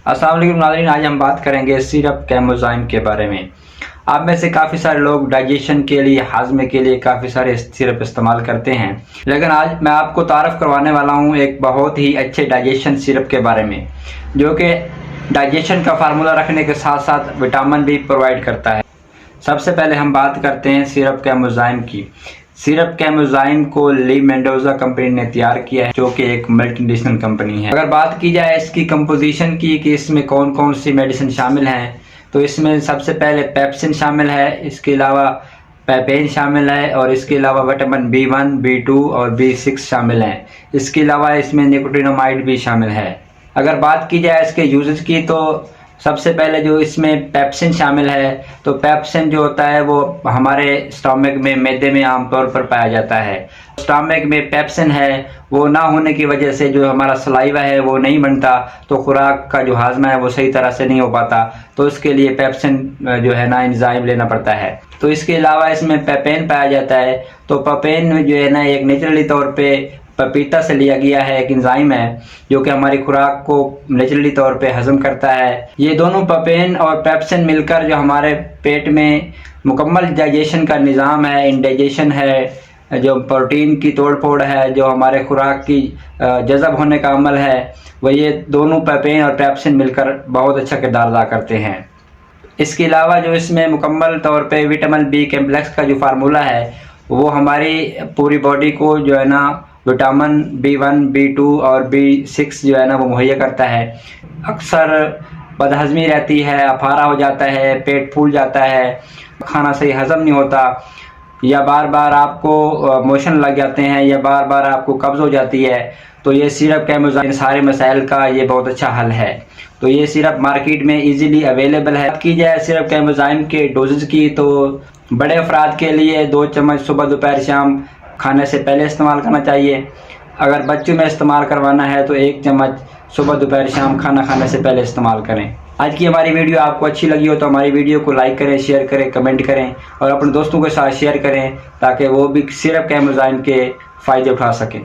अस्सलाम वालेकुम नाज़रीन, आज हम बात करेंगे सिरप कैमोज़ाइम के बारे में। आप में से काफ़ी सारे लोग डाइजेशन के लिए, हाजमे के लिए काफ़ी सारे सिरप इस्तेमाल करते हैं, लेकिन आज मैं आपको तारफ़ करवाने वाला हूँ एक बहुत ही अच्छे डाइजेशन सिरप के बारे में, जो कि डाइजेशन का फार्मूला रखने के साथ साथ विटामिन भी प्रोवाइड करता है। सबसे पहले हम बात करते हैं सिरप कैमोज़ाइम की। सिरप कैमोज़ाइम को ली मेंडोजा कंपनी ने तैयार किया है, जो कि एक मल्टीनेशनल कंपनी है। अगर बात की जाए इसकी कंपोजिशन की कि इसमें कौन कौन सी मेडिसिन शामिल हैं, तो इसमें सबसे पहले पेप्सिन शामिल है, इसके अलावा पेपेन शामिल है और इसके अलावा विटामिन B1, B2 और B6 शामिल हैं। इसके अलावा इसमें निकोटिनामाइड भी शामिल है। अगर बात की जाए इसके यूजेस की, तो सबसे पहले जो इसमें पेप्सिन शामिल है, तो पेप्सिन जो होता है वो हमारे स्टमक में, मैदे में आमतौर पर पाया जाता है। स्टमक में पेप्सिन है, वो ना होने की वजह से जो हमारा सलाइवा है वो नहीं बनता, तो खुराक का जो हाजमा है वो सही तरह से नहीं हो पाता, तो इसके लिए पेप्सिन जो है ना एंजाइम लेना पड़ता है। तो इसके अलावा इसमें पेपेन पाया जाता है, तो पेपेन जो है ना एक नेचुरली तौर पे पपीता से लिया गया है, एक एंजाइम है जो कि हमारी खुराक को नेचुरली तौर पे हजम करता है। ये दोनों पेपेन और पेप्सिन मिलकर जो हमारे पेट में मुकम्मल डाइजेशन का निज़ाम है, इंडाइजेशन है, जो प्रोटीन की तोड़ फोड़ है, जो हमारे खुराक की जज़ब होने का अमल है, वह ये दोनों पेपेन और पेप्सिन मिलकर बहुत अच्छा किरदार अदा करते हैं। इसके अलावा जो इसमें मुकम्मल तौर पे विटामिन बी कम्प्लेक्स का जो फार्मूला है वो हमारी पूरी बॉडी को जो है ना विटामिन B1, B2 और B6 जो है ना वो मुहैया करता है। अक्सर बदहज़मी रहती है, अफारा हो जाता है, पेट फूल जाता है, खाना सही हज़म नहीं होता, या बार बार आपको मोशन लग जाते हैं, या बार बार आपको कब्ज़ हो जाती है, तो ये सिरप कैमोज़ाइम सारे मसाइल का ये बहुत अच्छा हल है। तो ये सिरप मार्केट में इजीली अवेलेबल है। बात की जाए सिरप कैमोज़ाइम के डोजेज की, तो बड़े अफराद के लिए 2 चम्मच सुबह दोपहर शाम खाने से पहले इस्तेमाल करना चाहिए। अगर बच्चों में इस्तेमाल करवाना है तो 1 चम्मच सुबह दोपहर शाम खाना खाने से पहले इस्तेमाल करें। आज की हमारी वीडियो आपको अच्छी लगी हो तो हमारी वीडियो को लाइक करें, शेयर करें, कमेंट करें और अपने दोस्तों के साथ शेयर करें, ताकि वो भी सिरप कैमोज़ाइम के फ़ायदे उठा सकें।